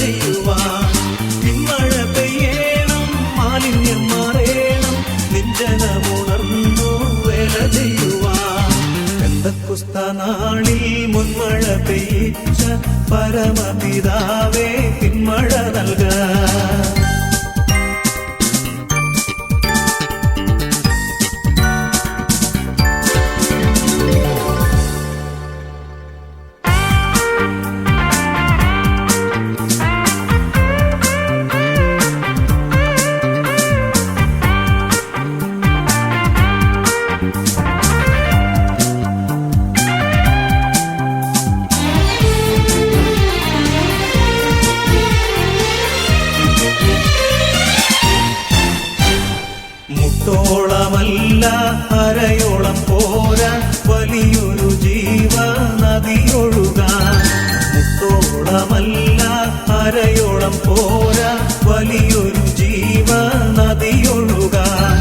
ചെയ്യുവാൻ. പിന്മഴ പെയ്യണം, മാലിന്യം മാറേണം, നിഞ്ചനമുണർന്നു വേല ചെയ്യുവാൻ. പെന്തക്കോസ്ത നാളിൽ മുൻമഴ പെയ്യിച്ച പരമപിതാവേ പിന്മഴ നൽകാൻ. മുട്ടോളമല്ല അരയോളം പോരാ വലിയൊരു ജീവ നദിയൊഴുകാൻ. മുട്ടോളമല്ല അരയോളം പോരാ വലിയൊരു ജീവ നദിയൊഴുകാൻ.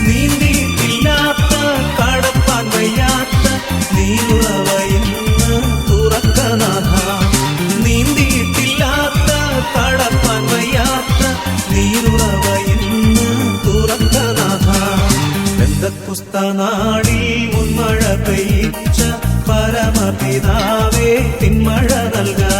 നീന്തിയിട്ടില്ലാത്ത കടപ്പാൻ വയ്യാത്ത നീരുറവയിന്ന് തുറക്കനാഥ. നീന്തിയിട്ടില്ലാത്ത കടപ്പാൻ വയ്യാത്ത നീരുറവയിന്ന് തുറക്കനാഥ. പെന്തക്കോസ്ത നാളിൽ മുൻമഴ പെയ്യിച്ച പരമപിതാവേ പിന്മഴ നൽകാൻ.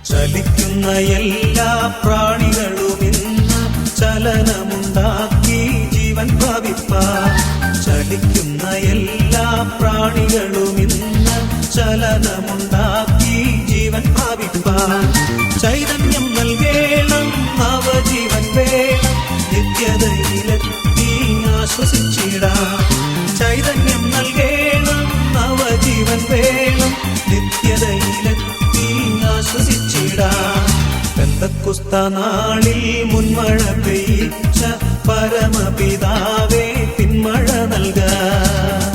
ചലിക്കുന്ന എല്ലാ പ്രാണികളും ഇന്ന് ചലനമുണ്ടാക്കി ജീവൻ പ്രാപിപ്പാൻ. ചലിക്കുന്ന എല്ലാ പ്രാണികളും ഇന്ന് ചലനമുണ്ടാക്കി ജീവൻ പ്രാപിപ്പാൻ. ചൈതന്യം നൽകേണം, നവജീവൻ വേണം, നിത്യതയിലെത്തി ആശ്വസിച്ചിടാം. ചൈതന്യം നൽകേണം, നവജീവൻ വേണം, നിത്യതയിലെത്തി ആശ്വസിച്ചിടാം. പെന്തക്കോസ്ത നാളിൽ മുൻമഴ പെയ്യിച്ച പരമപിതാവേ പിന്മഴ നൽകാൻ.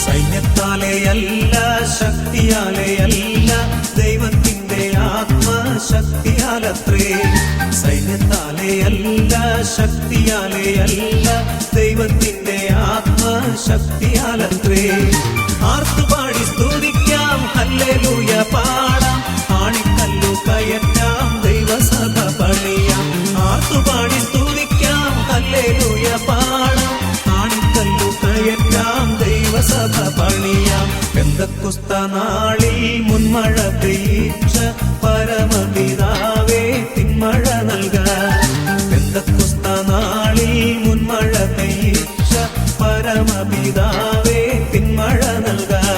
സൈന്യത്താലെയല്ല ശക്തിയാലെയല്ല ദൈവത്തിന്റെ ആത്മശക്തിയാലത്രേ. സൈന്യത്താലെയല്ല ശക്തിയാലെയല്ല ദൈവത്തിന്റെ ആത്മശക്തിയാലത്രേ. ആർത്തുപാടി സ്തുതിക്കാം, ഹല്ലേലൂയ പാടാം, ആണിക്കല്ലു കയറ്റാം, ദൈവസഭ പണിയാം. ആർത്തുപാടി സ്തുതിക്കാം, ഹല്ലേലൂയ പാടാം, ആണിക്കല്ലു കയറ്റാം, ദൈവസഭ പണിയാം. പെന്തക്കോസ്ത നാളിൽ മുൻമഴ പെയ്യിച്ച പരമപിതാവേ പിന്മഴ നൽകാൻ. പെന്തക്കോസ്ത നാളിൽ മുൻമഴ പെയ്യിച്ച പരമപിതാവേ പിന്മഴ നൽകാൻ.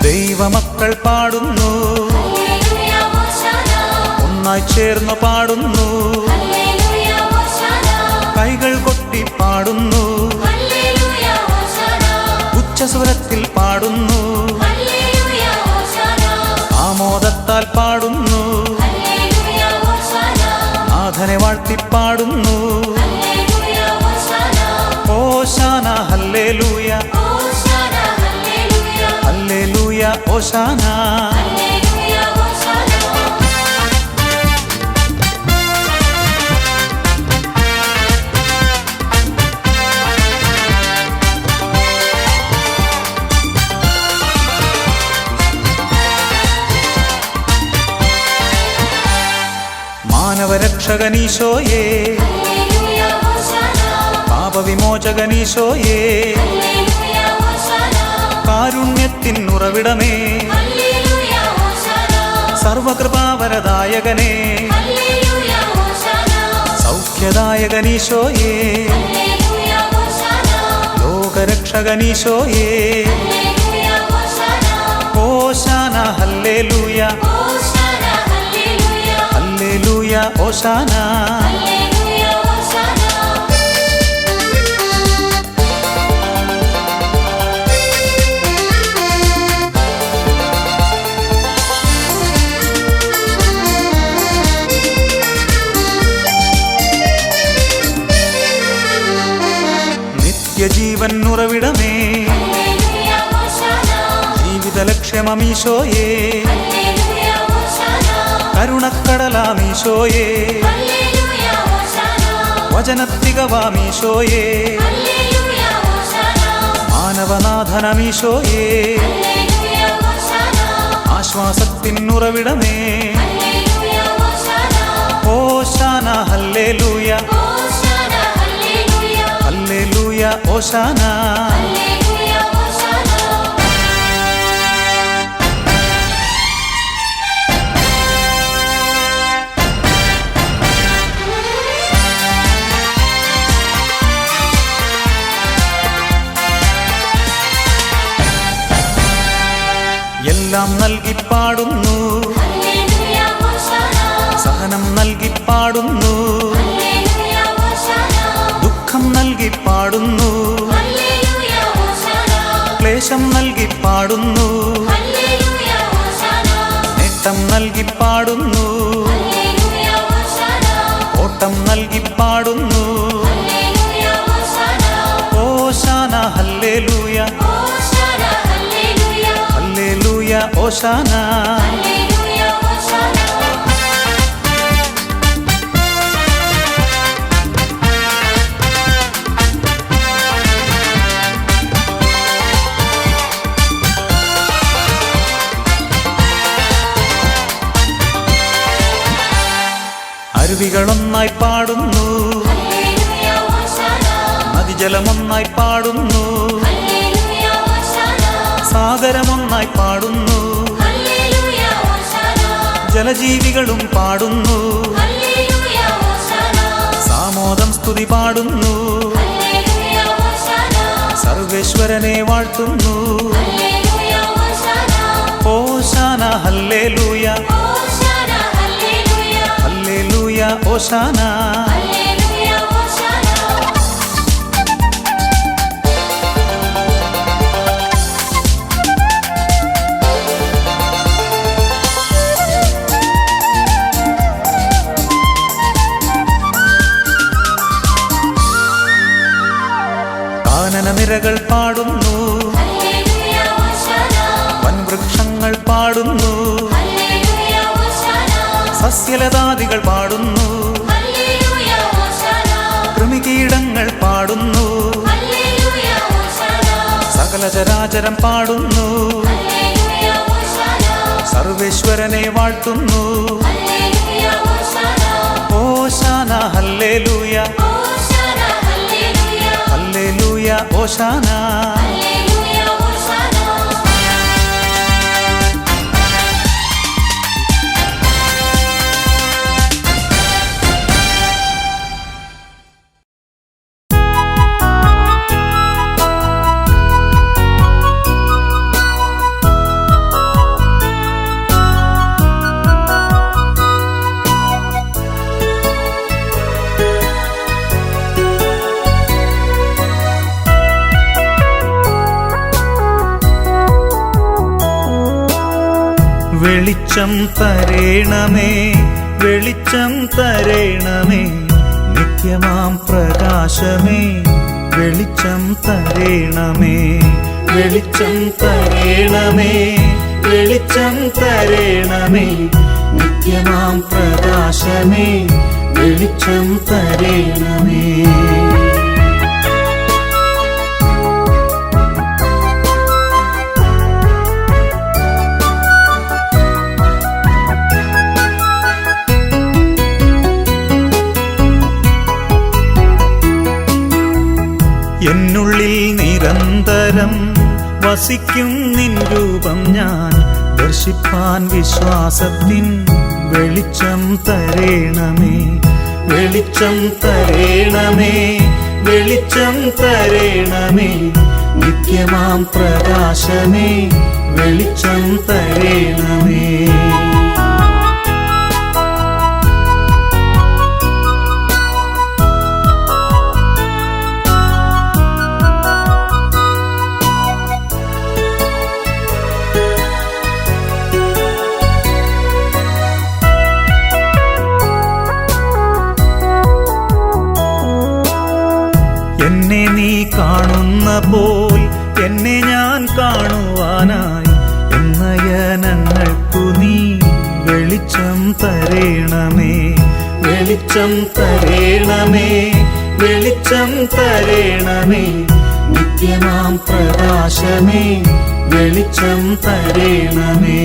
ദൈവമക്കൾ പാടുന്നു, ഒന്നായി ചേർന്ന് പാടുന്നു, കൈകൾ കൊട്ടി പാടുന്നു, ഉച്ചസ്വരത്തിൽ പാടുന്നു, ആമോദത്താൽ പാടുന്നു, നാഥനെ വാഴ്ത്തിപ്പാടുന്നു. ഓശാന ഹല്ലേലൂയ, ഹല്ലേലൂയ ഓശാന. ലോകരക്ഷകനീശോയേ പാപവിമോചകനീശോയേ കാരുണ്യത്തിൻ ഉറവിടമേ സർവകൃപാവരദായകനേ സൗഖ്യദായകനീശോയേ ലോകരക്ഷകനീശോയേ ഓശാന ഹല്ലേലൂയ ഹല്ലേലൂയ ഓശാന നിത്യജീവൻ ഉറവിടമേ ജീവിത ലക്ഷ്യമീശോയേ കരുണക്കടലാമീശോയേ വചനത്തികവാമീശോയേ മാനവനാഥനമീശോയേ ആശ്വാസത്തിൻ ഉറവിടമേ ഓശാന ഹല്ലേലൂയ ഹല്ലേലൂയ ഓശാന എല്ലാം നൽകി പാടുന്നു സഹനം നൽകി പാടുന്നു ദുഃഖം നൽകി പാടുന്നു ക്ലേശം നൽകി പാടുന്നു നേട്ടം നൽകി പാടുന്നു ഓട്ടം നൽകി പാടുന്നു ഓശാന ഹല്ലേലൂയ ഹല്ലേലൂയ ഓശാന അരുവികളൊന്നായി പാടുന്നു നദിജലമൊന്നായി പാടുന്നു സാഗരമൊന്നായി പാടുന്നു ജലജീവികളും പാടുന്നു സാമോദം സ്തുതി പാടുന്നു സർവേശ്വരനെ വാഴ്ത്തുന്നു ഓശാന ഹല്ലേലൂയ ഹല്ലേലൂയ ഓശാന കാനനനിരകൾ പാടുന്നു വൻവൃക്ഷങ്ങൾ പാടുന്നു സസ്യലതാദികൾ പാടുന്നു കൃമികീടങ്ങൾ പാടുന്നു സകലചരാചരം പാടുന്നു സർവേശ്വരനെ വാഴ്ത്തുന്നു ഓശാന ഹല്ലേലൂയ ഹല്ലേലൂയ ഓശാന വെളിച്ചം തരേണമേ വെളിച്ചം തരേണമേ നിത്യമാം പ്രകാശമേ വെളിച്ചം തരേണമേ വെളിച്ചം തരേണമേ വെളിച്ചം തരേണമേ നിത്യമാം പ്രകാശമേ വെളിച്ചം തരേണമേ എന്നുള്ളിൽ നിരന്തരം വസിക്കും നിൻ രൂപം ഞാൻ ദർശിപ്പാൻ വിശ്വാസത്തിൻ വെളിച്ചം തരേണമേ. വെളിച്ചം തരേണമേ, വെളിച്ചം തരേണമേ, നിത്യമാം പ്രകാശമേ, വെളിച്ചം തരേണമേ. എന്നെ നീ കാണുന്ന പോൽ എന്നെ ഞാൻ കാണുവാനായി എന്നയനങ്ങൾക്കു നീ വെളിച്ചം തരേണമേ. വെളിച്ചം തരേണമേ, വെളിച്ചം തരേണമേ, നിത്യമാം പ്രകാശമേ, വെളിച്ചം തരേണമേ.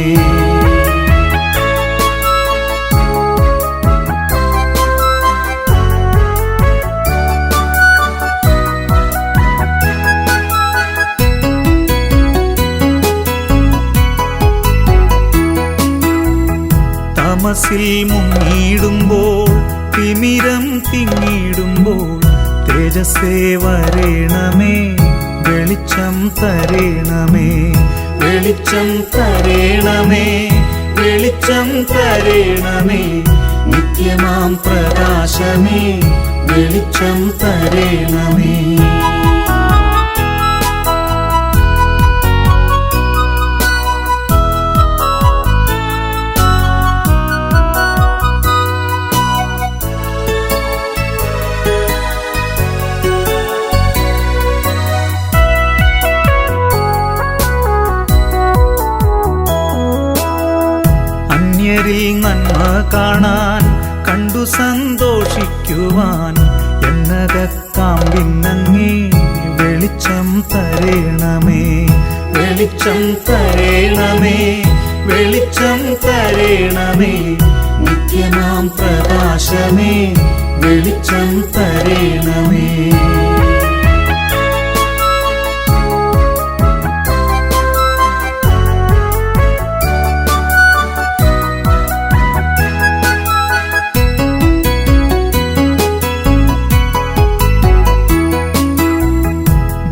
തമസിൽ മുങ്ങിടുമ്പോൾ തിമിരം തിങ്ങിടുമ്പോൾ തേജസ്സേ വരേണമേ, വെളിച്ചം തരേണമേ. വെളിച്ചം തരേണമേ, വെളിച്ചം തരേണമേ, നിത്യമാം പ്രകാശമേ, വെളിച്ചം തരേണമേ. നന്മ കാണാൻ കണ്ടു സന്തോഷിക്കുവാൻ എന്നകക്കാമ്പിന്നങ്ങേ വെളിച്ചം തരേണമേ. വെളിച്ചം തരേണമേ, വെളിച്ചം തരേണമേ, നിത്യമാം പ്രകാശമേ, വെളിച്ചം തരേണമേ.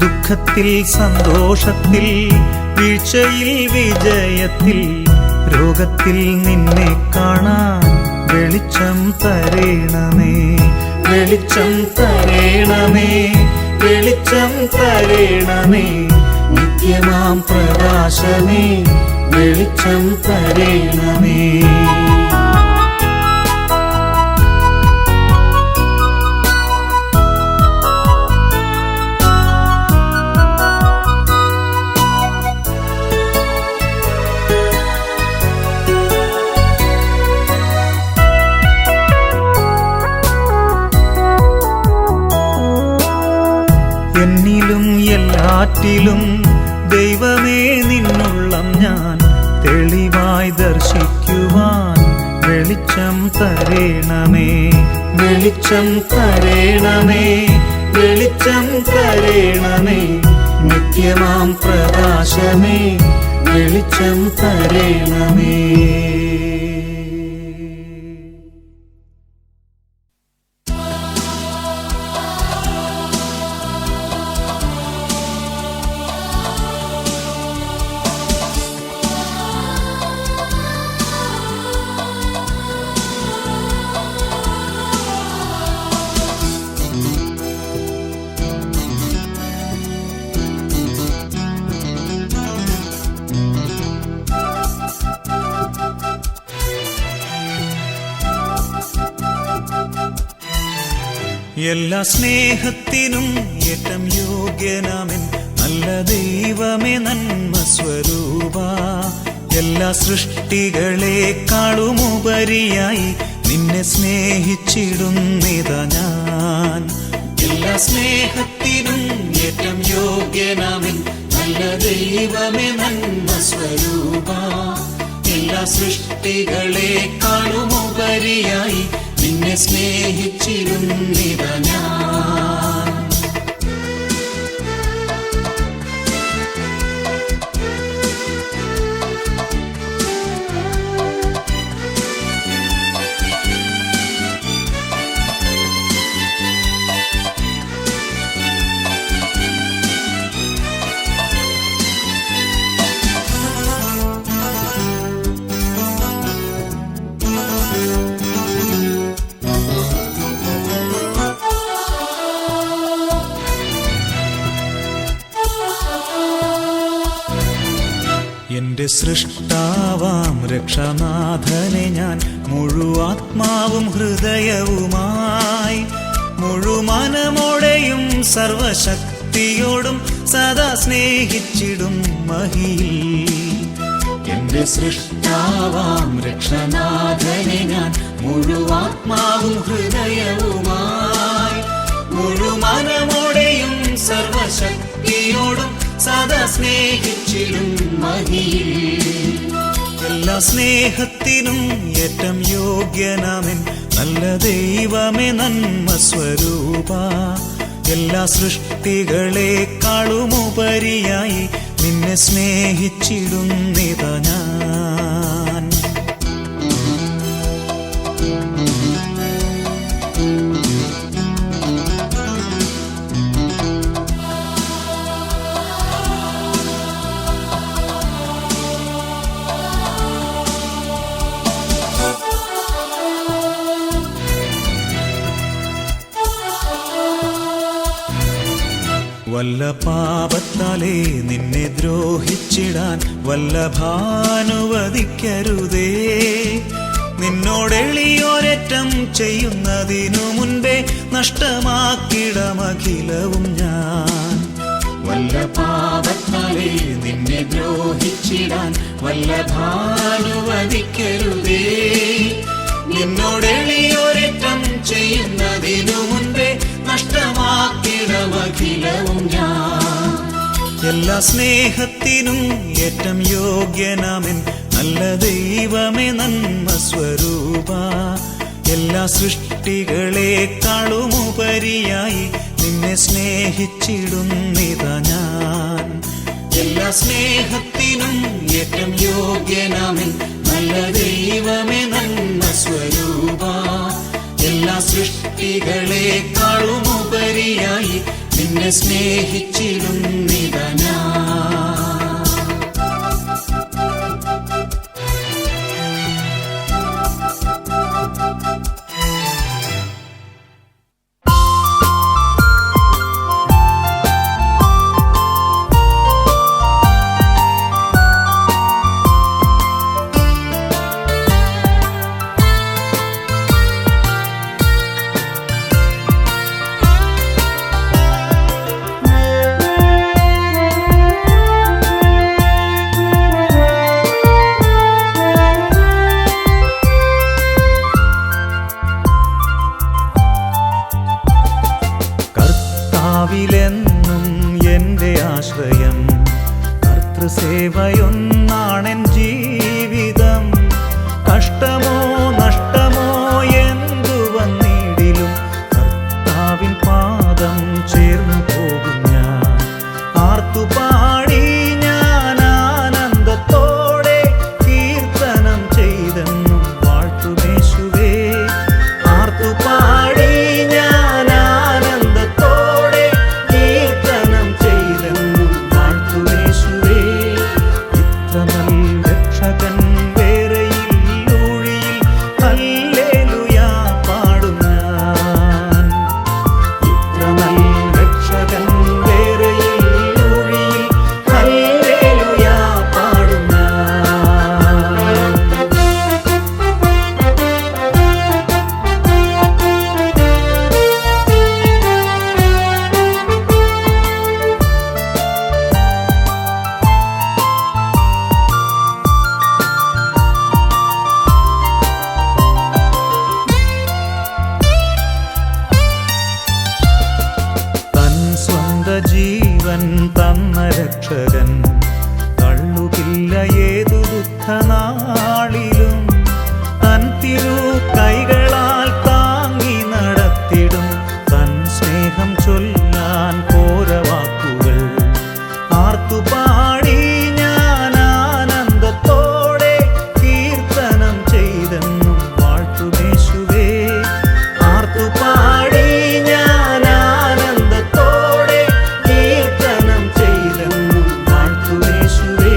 ദുഃഖത്തിൽ സന്തോഷത്തിൽ വീഴ്ചയിൽ വിജയത്തിൽ രോഗത്തിൽ നിന്നെ കാണാൻ വെളിച്ചം തരേണമേ. വെളിച്ചം തരേണമേ, വെളിച്ചം തരേണമേ, നിത്യമാം പ്രകാശമേ, വെളിച്ചം തരേണമേ. എന്നിലും എല്ലാറ്റിലും ദൈവമേ നിന്നുള്ളം ഞാൻ തെളിവായി ദർശിക്കുവാൻ വെളിച്ചം തരേണമേ. വെളിച്ചം തരേണമേ, വെളിച്ചം തരേണമേ, നിത്യമാം പ്രകാശമേ, വെളിച്ചം തരേണമേ. എല്ലാ സ്നേഹത്തിനും ഏറ്റം യോഗ്യനാമൻ നല്ല ദൈവമേ നന്മ സ്വരൂപ. എല്ലാ സൃഷ്ടികളെക്കാളുമുപരിയായി നിന്നെ സ്നേഹിച്ചിടുന്നിതാ ഞാൻ. എല്ലാ സ്നേഹത്തിനും ഏറ്റം യോഗ്യനാമൻ നല്ല ദൈവമേ നന്മ സ്വരൂപ. എല്ലാ സൃഷ്ടികളെക്കാളുമുപരിയായി നിന്നെ സ്നേഹിച്ചിരുന്നിതാ ഞാൻ. എൻ്റെ സൃഷ്ടാവാം രക്ഷനാഥനെ ഞാൻ മുഴുവാത്മാവും ഹൃദയവുമായി മുഴുമനമോടെയും സർവശക്തിയോടും സദാ സ്നേഹിച്ചിടും മഹിയിൽ. എൻ്റെ സൃഷ്ടാവാം രക്ഷനാഥനെ ഞാൻ മുഴുവാത്മാവും ഹൃദയവുമായി മുഴുമനമോടെയും സർവശക്തിയോടും സദാ സ്നേഹിച്ചിടും മഹിയിൽ. എല്ലാ സ്നേഹത്തിനും ഏറ്റം യോഗ്യനാമൻ നല്ല ദൈവമേ നന്മ സ്വരൂപ. എല്ലാ സൃഷ്ടികളെക്കാളുമുപരിയായി നിന്നെ സ്നേഹിച്ചിടുന്നിതാ ഞാൻ. വല്ല പാപത്താലേ നിന്നെ ദ്രോഹിച്ചിടാൻ വല്ലഭാനുവദിക്കരുതേ. നിന്നോടെളിയോരറ്റം ചെയ്യുന്നതിനു മുൻപേ നഷ്ടമാക്കിടമഖിലവും ഞാൻ. വല്ല പാപത്താലേ നിന്നെ ദ്രോഹിച്ചിടാൻ വല്ലഭാനുവദിക്കരുതേ. നിന്നോടെളിയോരറ്റം ചെയ്യുന്നതിനു മുൻപേ നഷ്ടമാക്കിടമഖിലവും ഞാൻ. എല്ലാ സ്നേഹത്തിനും ഏറ്റം യോഗ്യനാമൻ നല്ല ദൈവമേ നന്മ സ്വരൂപ. എല്ലാ സൃഷ്ടികളെക്കാളുമുപരിയായി നിന്നെ സ്നേഹിച്ചിടുന്നിതാ ഞാൻ. എല്ലാ സ്നേഹത്തിനും ഏറ്റം യോഗ്യനാമൻ നല്ല ദൈവമേ നന്മ സ്വരൂപ. എല്ലാ സൃഷ്ടികളെക്കാളുമുപരിയായി നിന്നെ സ്നേഹിച്ചിടുന്നിതാ ഞാൻ. കർത്താവിലെന്നും എൻ്റെ ആശ്രയം, കർത്തൃസേവയൊന്നാണെൻ ജീവിതം. കഷ്ടമോ നഷ്ടമോ എന്തു വന്നിടിലും കർത്താവിൻ പാദം ചേർന്നു പോകും ഞാൻ. ആർത്തുപാടി ഞാൻ ആനന്ദത്തോടെ കീർത്തനം ചെയ്തെന്നും വാഴ്ത്തുമേശുവേ. ആർത്തുപാടി ഞാൻ ആനന്ദത്തോടെ കീർത്തനം ചെയ്തെന്നും വാഴ്ത്തുമേശുവേ. ഇത്ര നൽ രക്ഷകൻ വേറെയില്ലൂഴിയിൽ ഹല്ലേലൂയാ പാടും ഞാൻ. ഇത്ര നൽ രക്ഷകൻ വേറെയില്ലൂഴിയിൽ ഹല്ലേലൂയാ പാടും ഞാൻ. തൻ സ്വന്ത ജീവൻ തന്ന രക്ഷകൻ തള്ളുകില്ല ഏതു ദുഃഖനാളിലും. തൻ തിരു കൈകളാൽ താങ്ങി നടത്തിടും. തൻ സ്നേഹം ചൊല്ലാൻ പോര വാക്കുകൾ. ആർത്തുപാടി ഞാൻ ആനന്ദത്തോടെ കീർത്തനം ചെയ്തെന്നും വാഴ്ത്തുമേശുവേ. ആർത്തുപാടി ഞാൻ ആനന്ദത്തോടെ കീർത്തനം ചെയ്തെന്നും വാഴ്ത്തുമേശുവേ.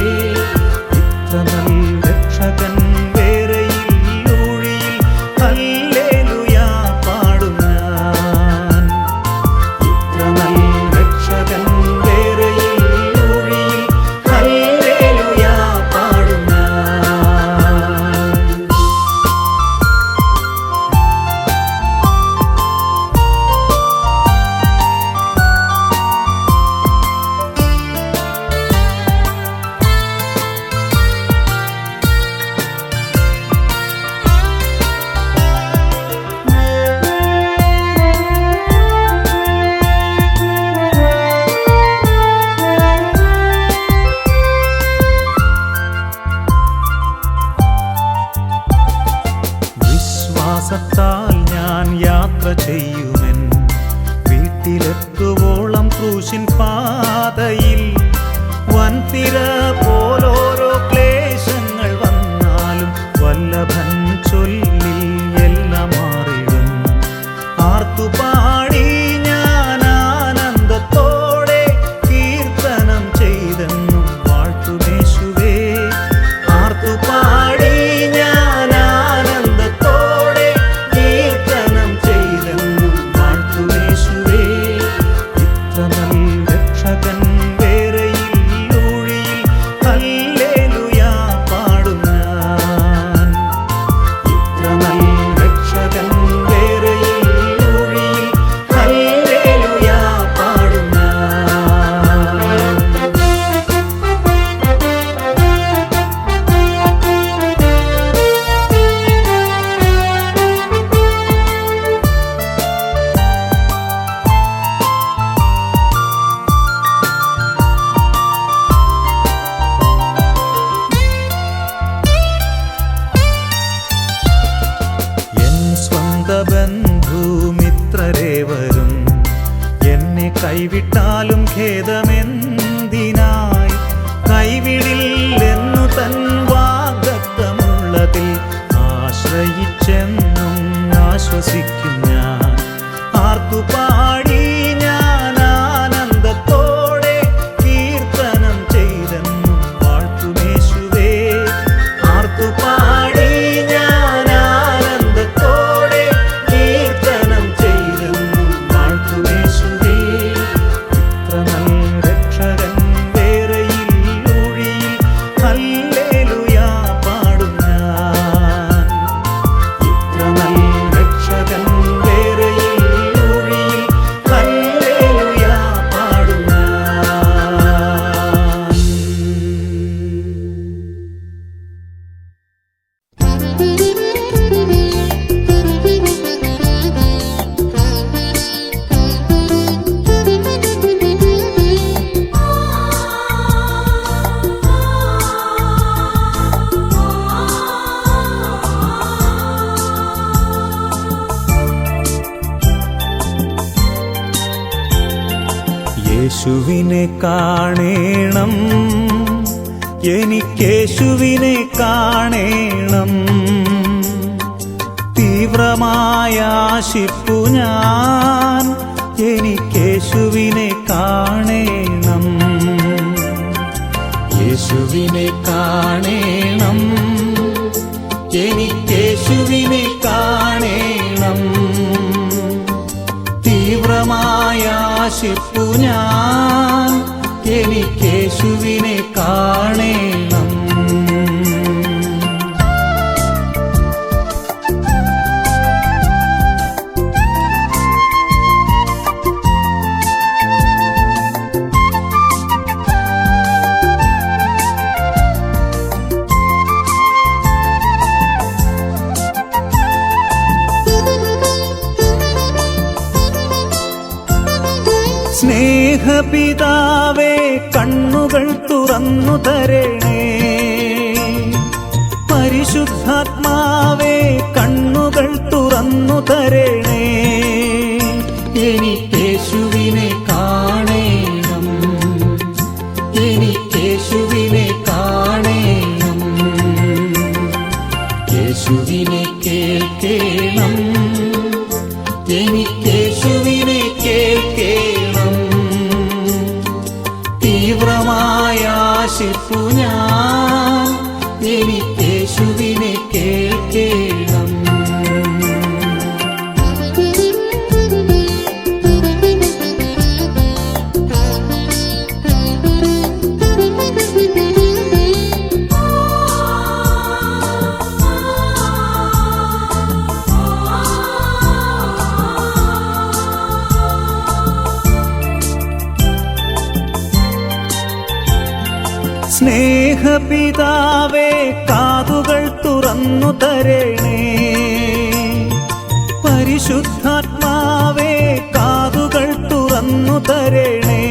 പുത്രരേവരും എന്നെ കൈവിട്ടാലും ഖേദമെന്തിനായി, കൈവിടില്ലെന്നു തൻ വാഗ്ദത്തമുള്ളതിൽ ആശ്രയിച്ചെന്നും ആശ്വസിക്കും ഞാൻ. ആർത്തുപാടി ഞാൻ ആനന്ദത്തോടെ കീർത്തനം ചെയ്തെന്നും വാഴ്ത്തുമേശുവേ. ആർത്തുപാടി ഞാൻ ആനന്ദത്തോടെ കീർത്തനം ചെയ്തെന്നും വാഴ്ത്തുമേശുവേ. ഇത്ര നല്ല രക്ഷകൻ വേറെയില്ലൊഴിയിൽ ഹല്ലേലൂയ പാടും ഞാൻ. ഇത്ര നല്ല രക്ഷകൻ വേറെയില്ലൊഴിയിൽ ഹല്ലേലൂയ പാടും ഞാൻ. യേശുവിനെ കാണേണം, എനിക്കേശുവിനെ കാണേണം. തീവ്രമായ ആശിപ്പു ഞാൻ, എനിക്കേശുവിനെ കാണേണം. യേശുവിനെ കാണേണം, എനിക്കേശുവിനെ കാണേണം. തീവ്രമായ ആശിപ്പു ഞാൻ, എനിക്കേശുവിനെ കാണേണം. സ്നേഹപിതാവേ കണ്ണുകൾ തുറന്നു തരണേ, പരിശുദ്ധാത്മാവേ കണ്ണുകൾ തുറന്നു തരണേ. എനിക്കേശുവിനെ കാണേണം, എനിക്കേശുവിനെ കാണേണം. യേശുവിനെ കേൾക്കേണം, എനിക്കേശുവിനെ കേൾക്കേണം. തീവ്രമായ ആശിപ്പു ഞാൻ, എനിക്കേശുവിനെ കേൾക്കേണം. സ്നേഹപിതാവേ കാതുകൾ തുറന്നു തരണേ, പരിശുദ്ധാത്മാവേ കാതുകൾ തുറന്നു തരണേ.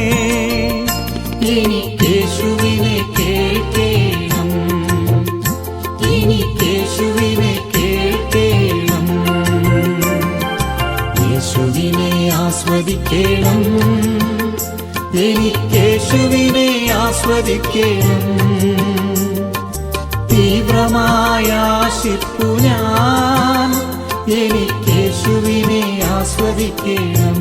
എനിക്കേശുവിനെ കേൾക്കേണം, എനിക്കേശുവിനെ കേൾക്കേണം. യേശുവിനെ ആസ്വദിക്കണം, എനിക്കേശുവിനെ ആസ്വദിക്കണം. തീവ്രമായ ആശിപ്പു ഞാൻ, എനിക്കേശുവിനെ ആസ്വദിക്കണം.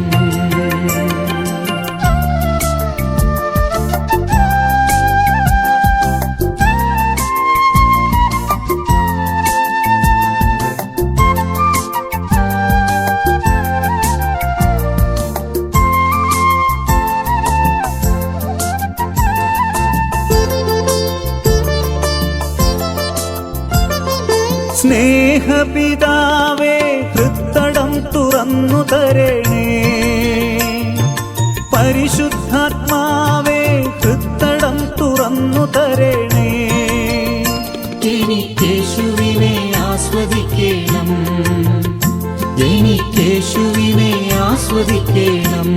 സ്നേഹപിതാവേ ഹൃത്തടം തുറന്നു തരണേ, പരിശുദ്ധാത്മാവേ ഹൃത്തടം തുറന്നു തരണേ. എനിക്കേശുവിനെ ആസ്വദിക്കണം, എനിക്കേശുവിനെ ആസ്വദിക്കണം.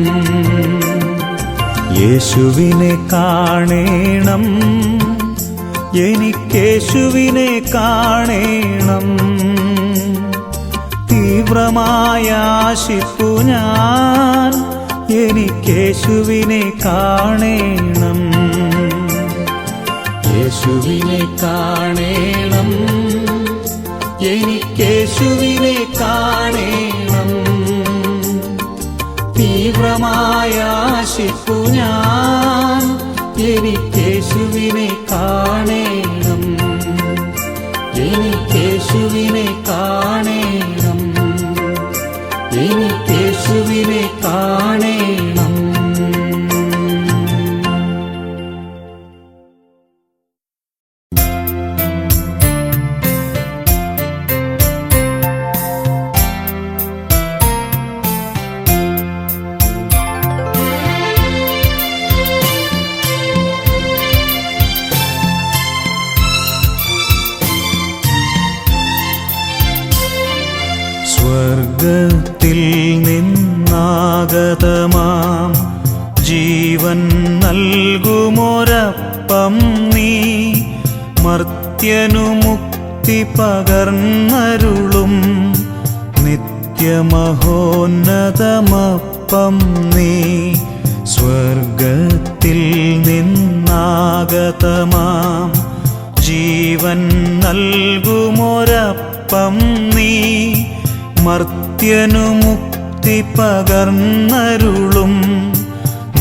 യേശുവിനെ കാണേണം, എനിക്കേശുവിനെ കാണേണം. തീവ്രമായ ആശിപ്പു ഞാൻ, എനിക്കേശുവിനെ കാണേണം, യേശുവിനെ കാണേണം, എനിക്കേശുവിനെ കാണേണം. തീവ്രമായ ആശിപ്പു ഞാൻ, എനിക്കേശുവിനെ കാണേണം, എനിക്കേശുവിനെ കാണേണം, എനിക്കേശുവിനെ കാണേണം. സ്വർഗത്തിൽ നിന്നാഗതമാം ജീവൻ നൽകുമൊരപ്പം നീ, മർത്യനു മുക്തി പകർന്നരുളും നിത്യമഹോന്നതമപ്പം നീ. സ്വർഗത്തിൽ നിന്നാഗതമാം ജീവൻ നൽകുമൊരപ്പം നീ, മർത്യനു മുക്തി പകർന്നരുളും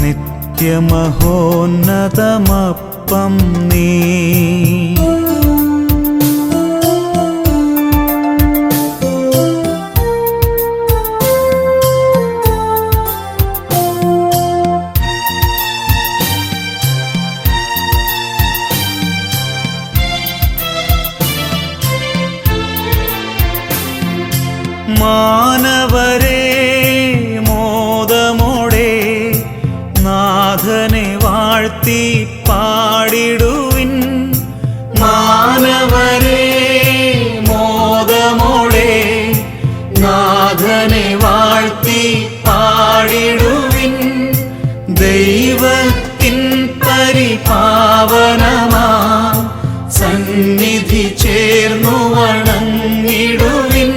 നിത്യമഹോന്നതമപ്പം നീ. മാനവരെ മോദമോടെ നാഥനെ വാഴ്ത്തി പാടിടുവിൻ, മാനവരെ മോദമോടെ നാഥനെ വാഴ്ത്തി പാടിടുവിൻ. ദൈവത്തിൻ പരിപാവനമാ സന്നിധി ചേർന്നു വണങ്ങിടുവിൻ,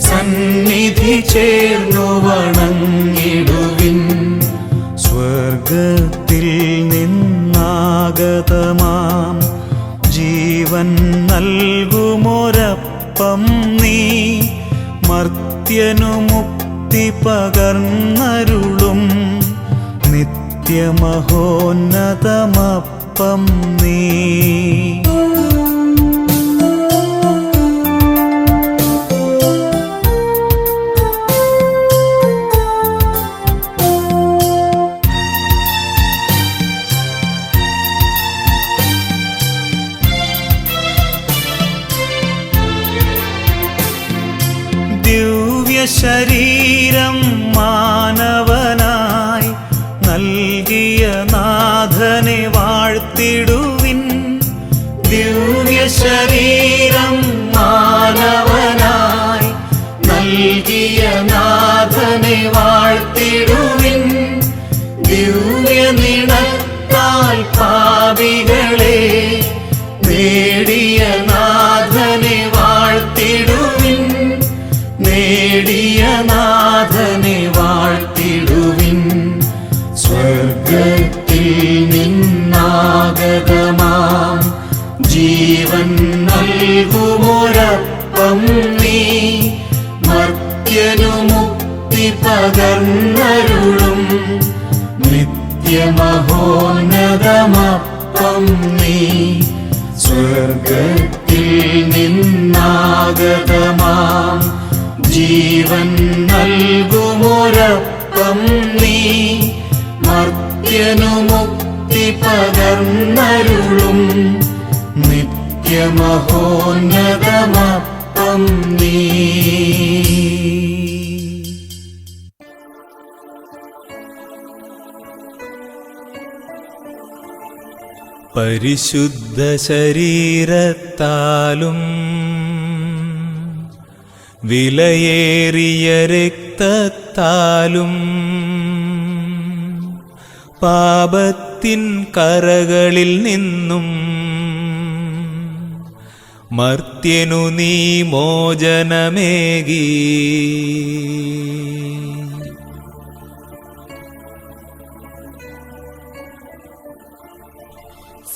സന്നിധി ചേർന്നു വണങ്ങിടുവിൻ. സ്വർഗത്തിൽ നിന്നാഗതമാം ജീവൻ നൽകുമൊരപ്പം നീ, മർത്യനു മുക്തി പകർന്നരുളും നിത്യമഹോന്നതമപ്പം നീ. ദിവ്യശരീരം മാനവനായി നൽകിയ നാഥനെ വാഴ്ത്തിടുവിൻ, ദിവ്യശരീരം മാനവനായി നൽകിയ നാഥനെ വാഴ്ത്തിടുവിൻ. ദിവ്യനിണത്താൽ പാപികളെ നേടിയ നാഥനെ വാഴ്ത്തിടുവിൻ, നേടിയ നാഥനെ വാഴ്ത്തിടുവിൻ. സ്വർഗത്തിൽ നിന്നാഗതമാം ജീവൻ നൽകുമൊരപ്പം നീ, മർത്യനു മുക്തി പകർന്നരുളും നിത്യമഹോന്നതമപ്പം നീ. സ്വർഗത്തിൽ നിന്നാഗതമാം ജീവൻ നൽകുമൊരപ്പം നീ, മർത്യനു മുക്തി പകർന്നരുളും നിത്യമഹോന്നതമപ്പം നീ. പരിശുദ്ധ ശരീരത്താലും വിലയേറിയ രക്തത്താലും പാപത്തിൻ കറകളിൽ നിന്നും മർത്യനു നീ മോചനമേകി.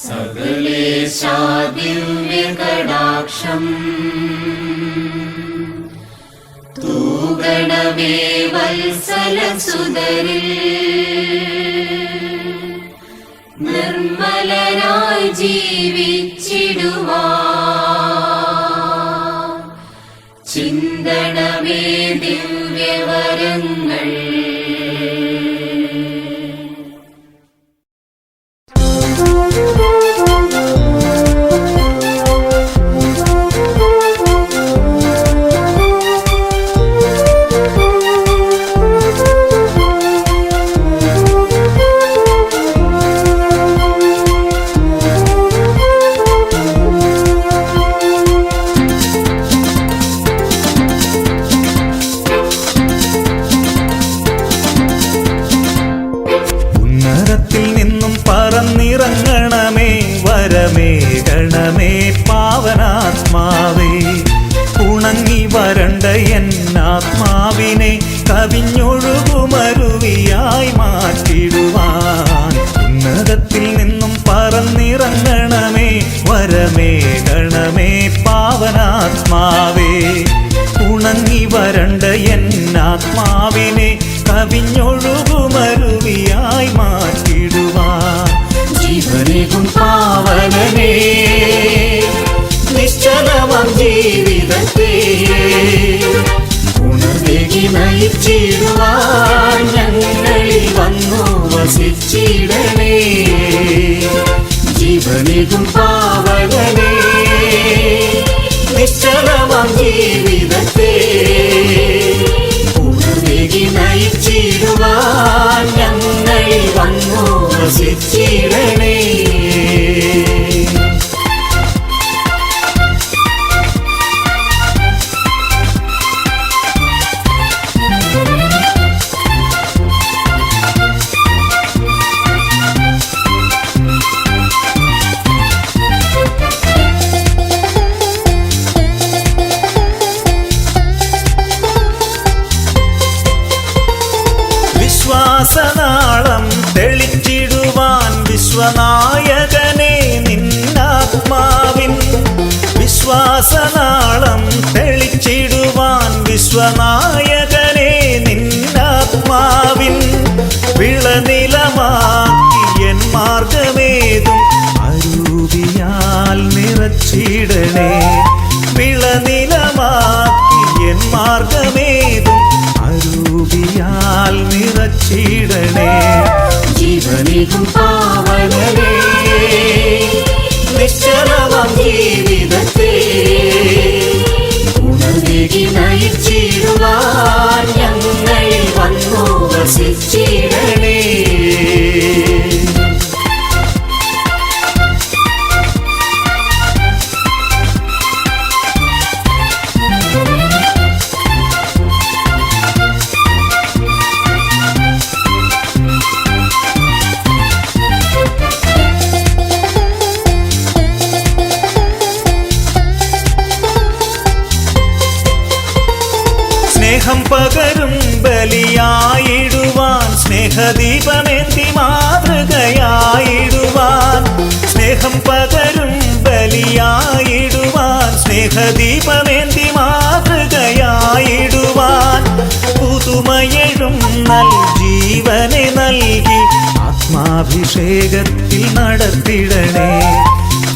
സകലേശാ ദിവ്യകടാക്ഷം തൂഗണമേ വത്സലസുതരിൽ നിർമ്മലനായി ജീവിച്ചിടുവാൻ ചിന്തണമേ ദിവ്യവരങ്ങൾ. പറന്നിറങ്ങണമേ വരമേകണമേ പാവനാത്മാവേ. ഉണങ്ങി വരണ്ട എന്നാത്മാവിനെ കവിഞ്ഞൊഴുകുമരുവിയായി മാറ്റിടുവാൻ. ഉന്നതത്തിൽ നിന്നും പറന്നിറങ്ങണമേ വരമേകണമേ പാവനാത്മാവേ. ഉണങ്ങി വരണ്ട എന്നാത്മാവിനെ കവിഞ്ഞൊഴുകുമരുവിയായി മാറ്റിടുവാൻ. ജീവനേകും പാവനനേ നിശ്ചലമാം ജീവിതത്തെ ഉണർവേകി നയിച്ചിടുവാൻ ഞങ്ങളിൽ വന്നു വസിച്ചിടണേ. ജീവനേകും പാവനനേ നിശ്ചലമാം ജീവിതത്തെ ഉണർവേകി നയിച്ചിടുവാൻ ഞങ്ങളിൽ വന്നു വസിച്ചിടണേ. വിശ്വാസനാളം തെളിച്ചിടുവാൻ വിശ്വനായകനെ നിന്നാത്മാവിൻ. വിശ്വാസനാളം തെളിച്ചിടുവാൻ വിശ്വനായകനെ നിന്നാത്മാവിൻ. വിളനിലമാക്കി എൻ മാർഗമേതും അരൂപിയാൽ നിറച്ചിടണേ. വിളനിലമാക്കി എൻ മാർഗമേതും അരൂപിയാൽ നിറച്ചിടണേ. ജീവനേകും പാവനനേ നിശ്ചലമാം ജീവിതത്തെ ഉണർവേകി നയിച്ചിടുവാൻ ഞങ്ങളിൽ വന്നു വസിച്ചിടണേ. സ്നേഹം പകരും ബലിയായിടുവാൻ സ്നേഹദീപമേന്തി മാതൃകയായിടുവാൻ. സ്നേഹം പകരും ബലിയായിടുവാൻ സ്നേഹദീപമേന്തി മാതൃകയായിടുവാൻ. പുതുമയെഴും നൽ ജീവനെ നൽകി ആത്മാഭിഷേകത്തിൽ നടത്തിടണേ.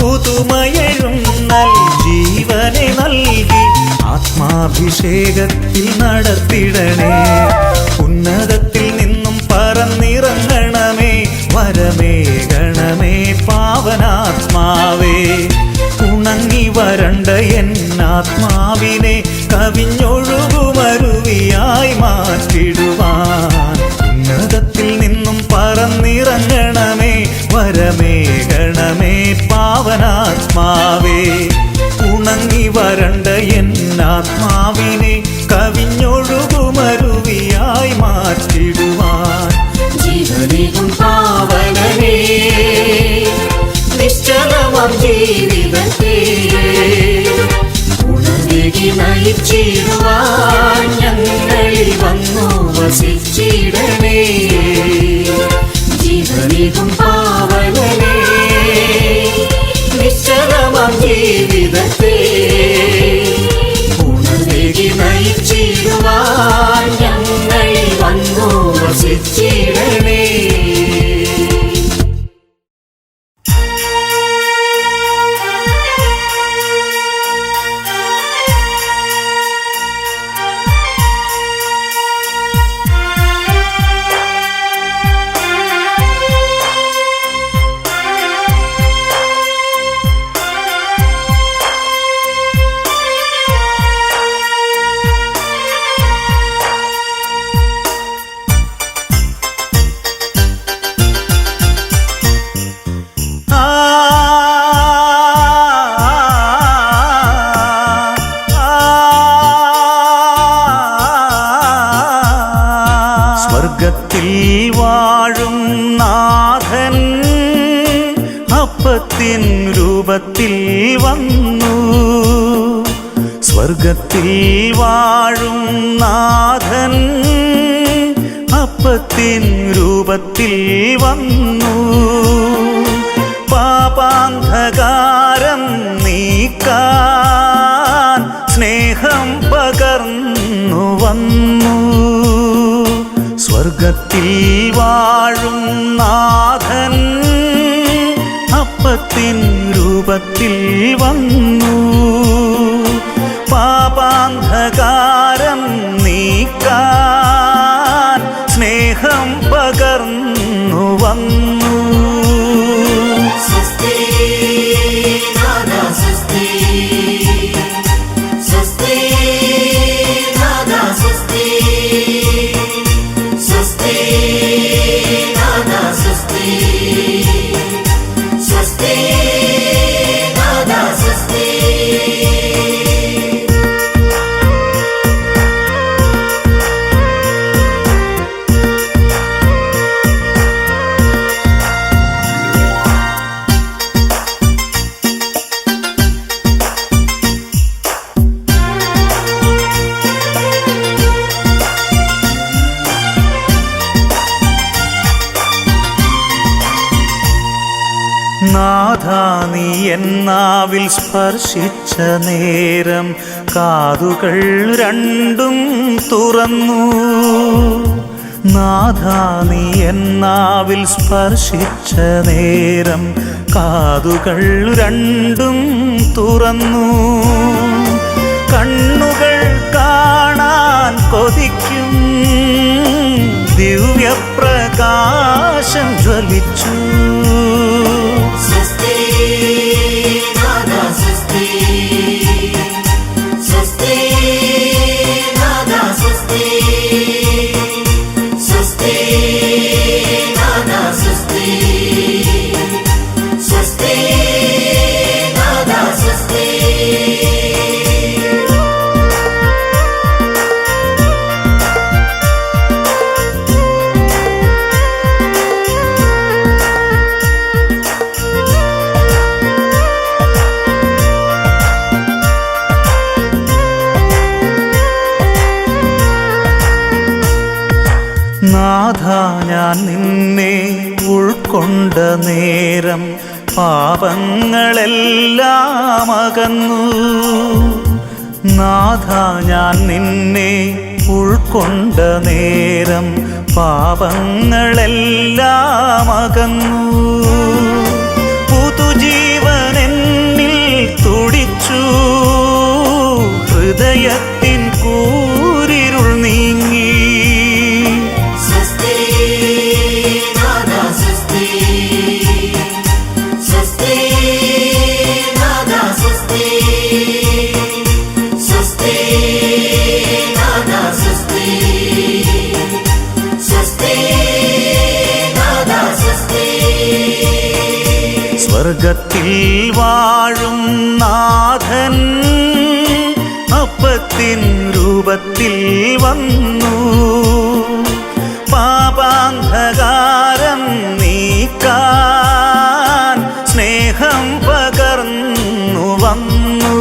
പുതുമയെഴും നൽ ജീവനെ നൽകി ആത്മാഭിഷേകത്തിൽ നടത്തിടണേ. ഉന്നതത്തിൽ നിന്നും പറന്നിറങ്ങണമേ വരമേകണമേ പാവനാത്മാവേ. ഉണങ്ങി വരണ്ട എന്നാത്മാവിനെ കവിഞ്ഞൊഴുകുമരുവിയായി മാറ്റിടുവാൻ. ഉന്നതത്തിൽ നിന്നും പറന്നിറങ്ങണമേ വരമേകണമേ പാവനാത്മാവേ. ഉണങ്ങി വരണ്ട എന്നാത്മാവിനെ കവിഞ്ഞൊഴുകുമരുവിയായി മാറ്റിടുവാൻ. ജീവനേകും പാവനനേ നിശ്ചലമാം ജീവിതത്തെ നയിച്ചിടുവാൻ ഞങ്ങളിൽ വന്നു വസിച്ചിടണേ. ജീവനേകും പാവനനേ, നിശ്ചലമാം ജീവിതത്തെ ഉണർവേകി നയിച്ചിടുവാൻ ഞങ്ങളിൽ വന്നു വസിച്ചിടണേ. സ്വർഗത്തിൽ വാഴും നാഥൻ അപ്പത്തിൻ രൂപത്തിൽ വന്നു. സ്വർഗത്തിൽ വാഴും നാഥൻ അപ്പത്തിൻ രൂപത്തിൽ വന്നു. പാപാന്ധകാരം നീക്കാൻ സ്നേഹം പകർന്നു വന്നു. സ്വർഗത്തിൽ വാഴും നാഥൻ അപ്പത്തിൻ രൂപത്തിൽ വന്നു. പാപാന്ധകാരം നീക്കാൻ സ്നേഹം പകർന്നു വന്നു. നാഥാ നീ എന്നാവിൽ സ്പർശിച്ച നേരം കാതുകൾ രണ്ടും തുറന്നു. നാഥാ നീ എന്നാവിൽ സ്പർശിച്ച നേരം കാതുകൾ രണ്ടും തുറന്നു. കണ്ണുകൾ കാണാൻ കൊതിക്കും ദിവ്യപ്രകാശം ജ്വലിച്ചു. നാഥാ ഞാൻ നിന്നെ ഉൾക്കൊണ്ട നേരം പാപങ്ങളെല്ലാം അകന്നു. നാഥാ ഞാൻ നിന്നെ ഉൾക്കൊണ്ട നേരം പാപങ്ങളെല്ലാം അകന്നു. പുതുജീവനെന്നിൽ തുടിച്ചു, ഹൃദയത്തിൻ കൂരിരുൾ നീങ്ങി. സ്വർഗത്തിൽ വാഴും നാഥൻ അപ്പത്തിൻ രൂപത്തിൽ വന്നു. പാപാന്ധകാരം നീക്കാൻ സ്നേഹം പകർന്നു വന്നു.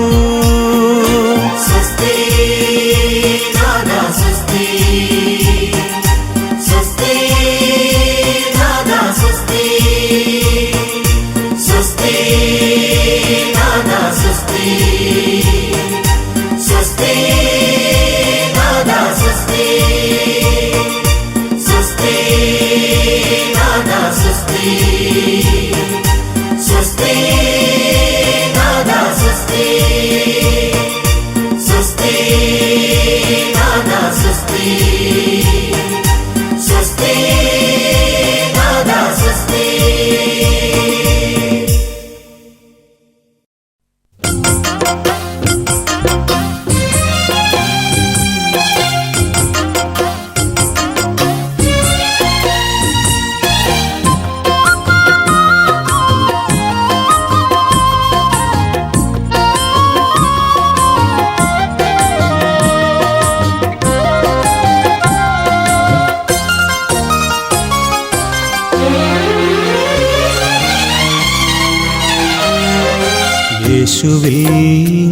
യേശുവിൽ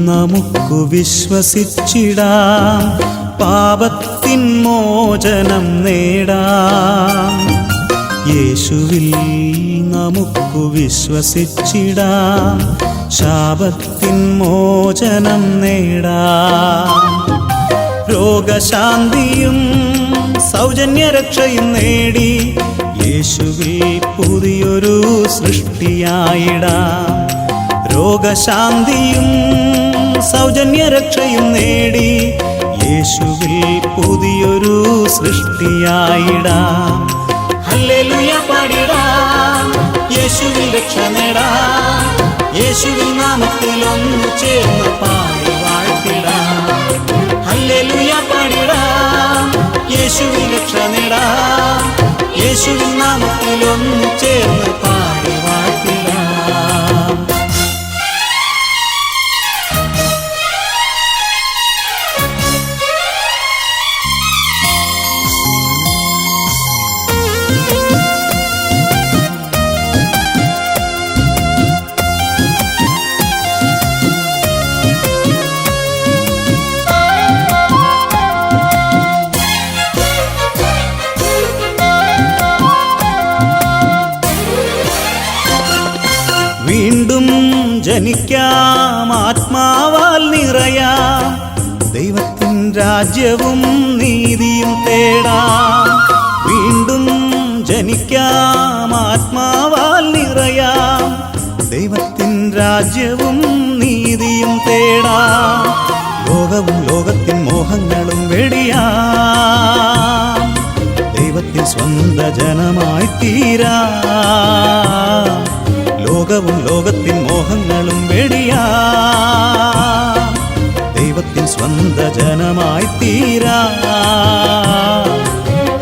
നമുക്കു വിശ്വസിച്ചിടാം, പാപത്തിൻ മോചനം നേടാം. യേശുവിൽ നമുക്കു വിശ്വസിച്ചിടാം, ശാപത്തിൻ മോചനം നേടാം. രോഗശാന്തിയും സൗജന്യരക്ഷയും നേടി യേശുവിൽ പുതിയൊരു സൃഷ്ടിയായിടാം. രോഗശാന്തിയും സൗജന്യരക്ഷയും നേടി യേശുവിൽ പുതിയൊരു സൃഷ്ടിയായിടാം. ഹല്ലേലൂയ പാടിടാം, യേശുവിൽ രക്ഷ നേടാം. യേശുവിൻ നാമത്തിൽ ഒന്നു ചേർന്ന് പാടി വാഴ്ത്തിടാം. ഹല്ലേലൂയ പാടിടാം, യേശുവിൽ രക്ഷ നേടാം. യേശുവിൻ നാമത്തിൽ ഒന്നു ചേർന്ന് പാടി വാഴ്ത്തിടാം. വീണ്ടും ജനിക്കാം, ആത്മാവാൽ നിറയാം, ദൈവത്തിൻ രാജ്യവും നീതിയും തേടാം. വീണ്ടും ജനിക്കാം, ആത്മാവാൽ നിറയാം, ദൈവത്തിൻ രാജ്യവും നീതിയും തേടാം. ലോകവും ലോകത്തിൻ മോഹങ്ങളും വെടിയാം, ദൈവത്തിൻ സ്വന്ത ജനമായി തീരാം. ലോകവും ലോകത്തിൻ മോഹങ്ങളും വെടിയാം, ദൈവത്തിൻ സ്വന്ത ജനമായി തീരാം.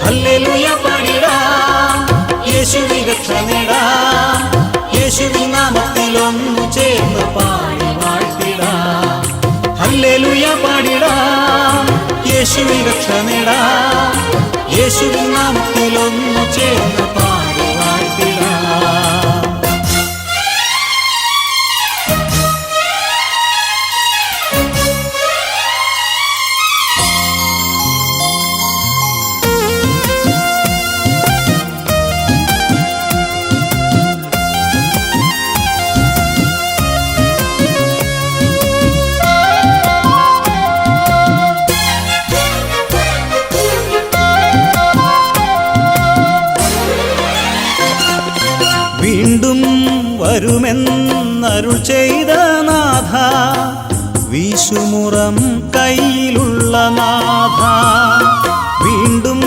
ഹല്ലേലൂയ പാടിടാം, യേശുവിൽ രക്ഷ നേടാം. യേശുവിൻ നാമത്തിൽ ഒന്നു ചേർന്ന് പാടി വാഴ്ത്തിടാം. ഹല്ലേലൂയ പാടിടാം, യേശുവിൽ രക്ഷ നേടാം. യേശുവിൻ നാമത്തിൽ ഒന്നു ചേർന്ന് പാടി വാഴ്ത്തിടാം. വീണ്ടും വരുമെന്നരുൾ ചെയ്ത നാഥ, വീശുമുറം കയ്യിലുള്ള നാഥ. വീണ്ടും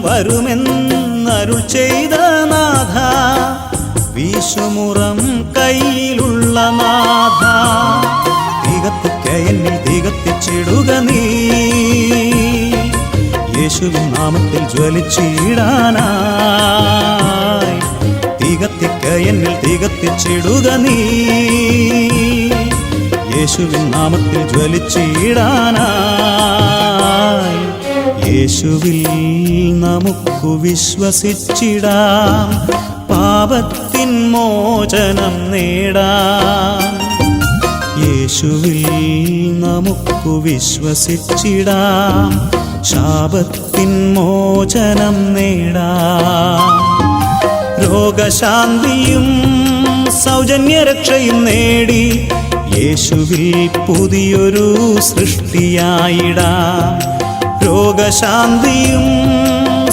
വരുമെന്നരുൾ ചെയ്ത നാഥ, വീശുമുറം കയ്യിലുള്ള നാഥ. തികത്തിക്ക എന്നിൽ തികത്തിച്ചിടുക നീ, യേശുവിൻ നാമത്തിൽ ജ്വലിച്ചിടാനായി. തികത്തിക്ക എന്നിൽ തികത്തിച്ചിടുക നീ, യേശുവിൻ നാമത്തിൽ ജ്വലിച്ചിടാനായി. യേശുവിൽ നമുക്കു വിശ്വസിച്ചിടാം, പാപത്തിൻ മോചനം നേടാം. യേശുവിൽ നമുക്കു വിശ്വസിച്ചിടാം, ശാപത്തിൻ മോചനം നേടാം. രോഗശാന്തിയും സൗജന്യരക്ഷയും നേടി യേശുവിൽ പുതിയൊരു സൃഷ്ടിയായിടാം. രോഗശാന്തിയും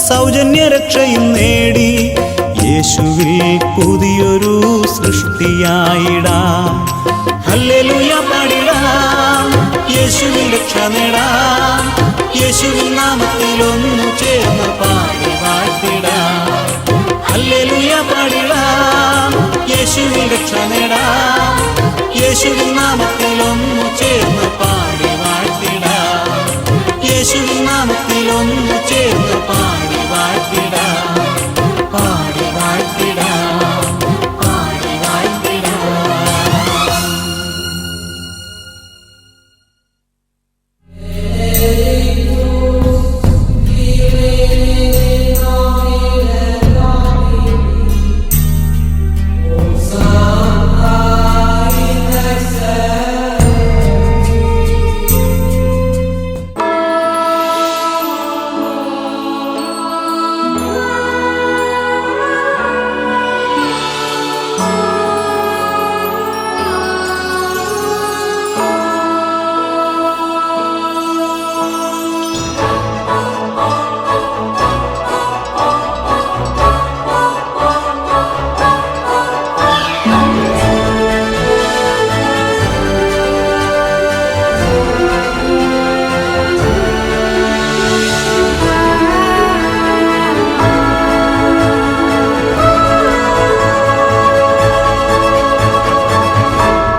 സൗജന്യരക്ഷയും നേടി യേശുവിൽ പുതിയൊരു സൃഷ്ടിയായിടാം. ഹല്ലേലൂയ പാടിടാം, യേശുവിൽ രക്ഷ നേടാം. യേശുവിൻ നാമത്തിൽ ഒന്നു ചേർന്ന് പാടി വാഴ്ത്തിടാം. ഹല്ലേലൂയ പാടിടാം, യേശുവിൽ രക്ഷ നേടാം. യേശുവിൻ നാമത്തിൽ ഒന്നു ചേർന്ന് പാടി വാഴ്ത്തിടാം. യേശുവിൻ നാമത്തിൽ ഒന്നു ചേർന്ന് പാടി വാഴ്ത്തിടാം.